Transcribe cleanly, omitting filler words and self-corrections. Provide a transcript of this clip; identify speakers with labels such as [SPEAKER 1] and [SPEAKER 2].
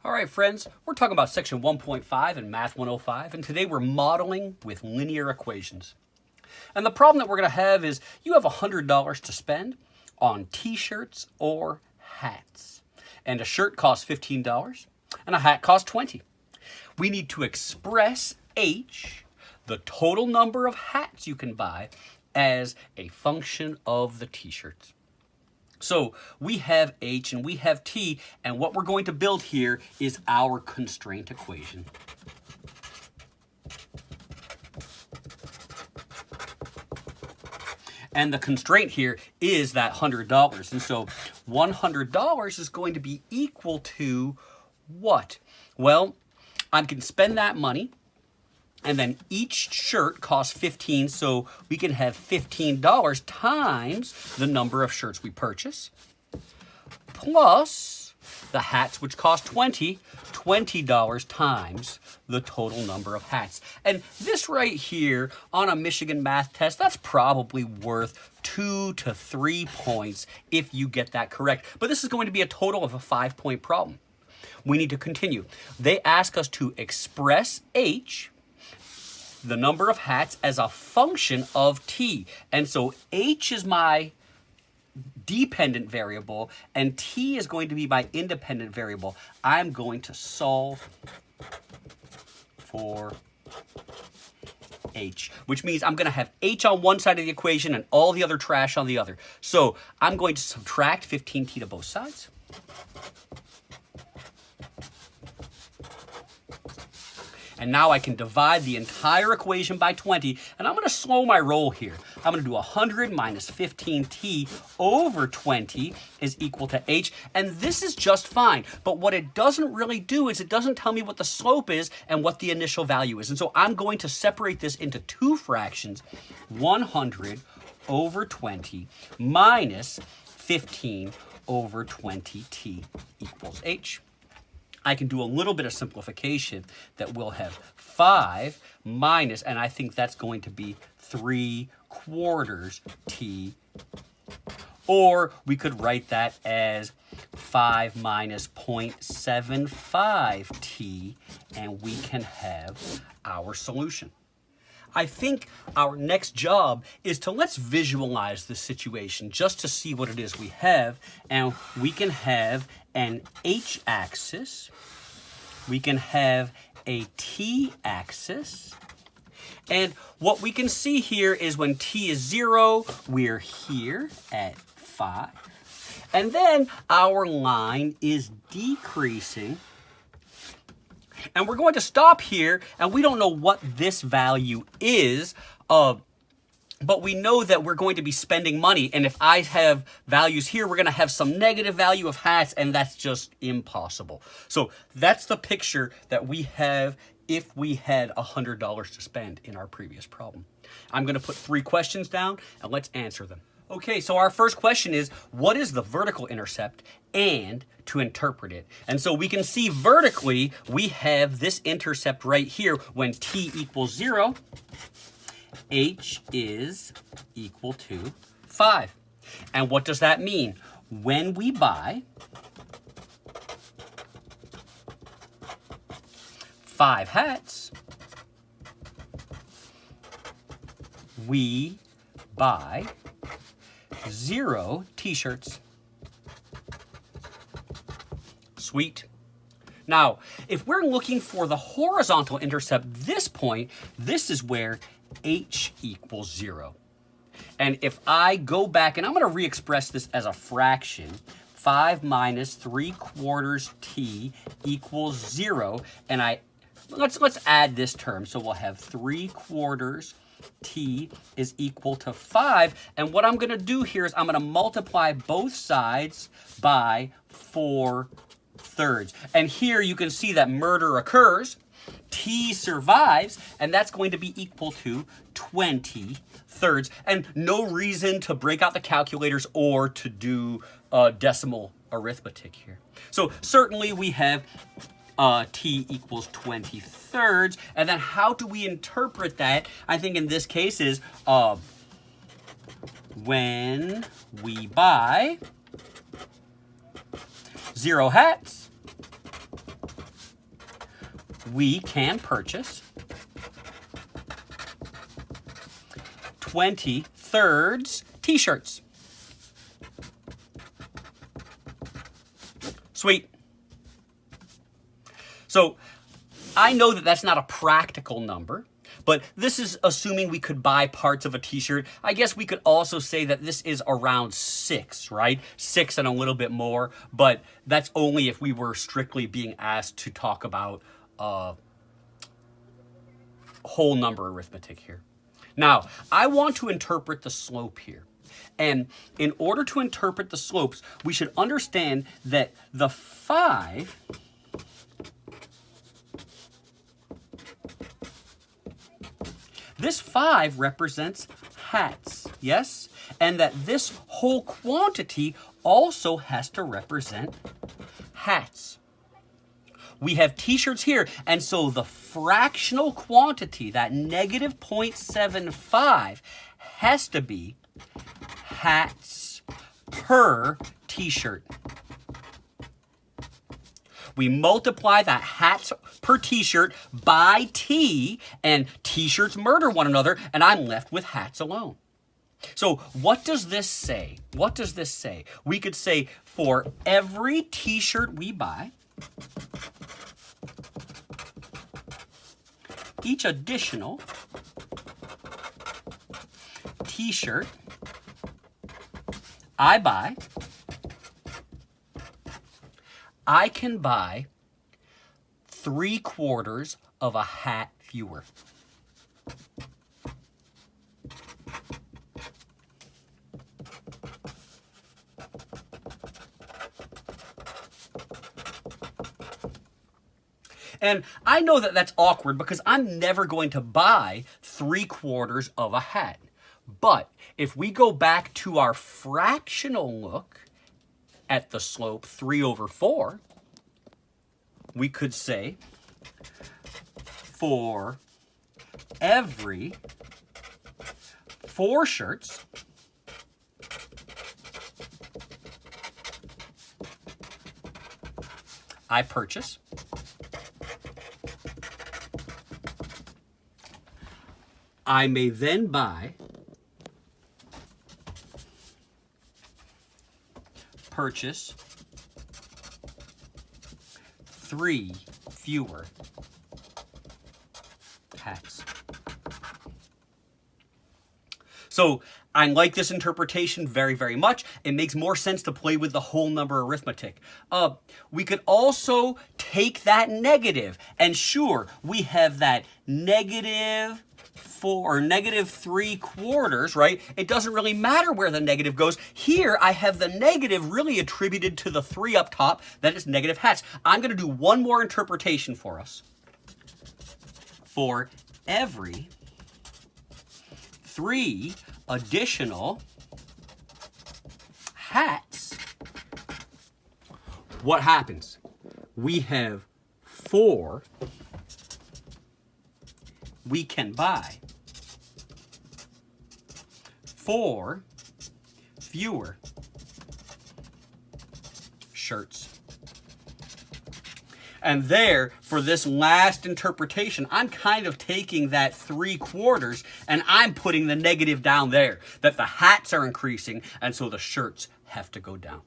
[SPEAKER 1] All right, friends, we're talking about section 1.5 in Math 105, and today we're modeling with linear equations. And the problem that we're going to have is you have $100 to spend on t-shirts or hats. And a shirt costs $15 and a hat costs $20. We need to express H, the total number of hats you can buy, as a function of the t-shirts. So we have H and we have T, and what we're going to build here is our constraint equation. And the constraint here is that $100. And so $100 is going to be equal to what? Well, I can spend that money, and then each shirt costs 15, so we can have $15 times the number of shirts we purchase, plus the hats, which cost $20 times the total number of hats. And this right here on a Michigan math test, that's probably worth 2 to 3 points if you get that correct. But this is going to be a total of a 5-point problem. We need to continue. They ask us to express H, the number of hats, as a function of T. And so H is my dependent variable and T is going to be my independent variable. I'm going to solve for H, which means I'm going to have H on one side of the equation and all the other trash on the other. So I'm going to subtract 15T to both sides. And now I can divide the entire equation by 20, and I'm going to slow my roll here. I'm going to do 100 minus 15t over 20 is equal to h, and this is just fine. But what it doesn't really do is it doesn't tell me what the slope is and what the initial value is. And so I'm going to separate this into two fractions, 100 over 20 minus 15 over 20t equals h. I can do a little bit of simplification that we'll have 5 minus, and I think that's going to be 3/4 t. Or we could write that as 5 minus 0.75 t, and we can have our solution. I think our next job is to let's visualize this situation just to see what it is we have. And we can have an h-axis. We can have a t-axis. And what we can see here is when t is 0, we're here at 5. And then our line is decreasing. And we're going to stop here, and we don't know what this value is, but we know that we're going to be spending money. And if I have values here, we're going to have some negative value of hats, and that's just impossible. So that's the picture that we have if we had $100 to spend in our previous problem. I'm going to put 3 questions down, and let's answer them. Okay, so our first question is, what is the vertical intercept and to interpret it? And so we can see vertically, we have this intercept right here. When t equals 0, h is equal to 5. And what does that mean? When we buy 5 hats, we buy 0 t-shirts. Sweet. Now, if we're looking for the horizontal intercept, this point, this is where h equals 0. And if I go back, and I'm going to re-express this as a fraction, 5 minus 3/4 t equals 0, and let's add this term. So we'll have 3/4 t is equal to 5. And what I'm going to do here is I'm going to multiply both sides by 4/3. And here you can see that murder occurs. T survives, and that's going to be equal to 20/3. And no reason to break out the calculators or to do decimal arithmetic here. So certainly we have t equals 20/3. And then how do we interpret that? I think in this case is when we buy 0 hats, we can purchase 23rds t-shirts. Sweet. So I know that that's not a practical number, but this is assuming we could buy parts of a t-shirt. I guess we could also say that this is around 6, right? 6 and a little bit more, but that's only if we were strictly being asked to talk about whole number arithmetic here. Now, I want to interpret the slope here. And in order to interpret the slopes, we should understand that the 5 this 5 represents hats, yes? And that this whole quantity also has to represent hats. We have t-shirts here, and so the fractional quantity, that negative 0.75, has to be hats per t-shirt. We multiply that hats per t-shirt by t, and t-shirts murder one another, and I'm left with hats alone. So what does this say? What does this say? We could say for every t-shirt we buy, each additional t-shirt I buy, I can buy 3/4 of a hat fewer. And I know that that's awkward because I'm never going to buy 3/4 of a hat. But if we go back to our fractional look at the slope 3/4, we could say for every 4 shirts, I purchase I may then buy purchase 3 fewer hats. So I like this interpretation very, very much. It makes more sense to play with the whole number arithmetic. We could also take that negative, and sure, we have that negative 4 or negative 3/4, right? It doesn't really matter where the negative goes. Here, I have the negative really attributed to the 3 up top, that is negative hats. I'm going to do one more interpretation for us. For every 3 additional hats, what happens? We have 4 we can buy 4 fewer shirts. And there, for this last interpretation, I'm kind of taking that 3/4 and I'm putting the negative down there, that the hats are increasing and so the shirts have to go down.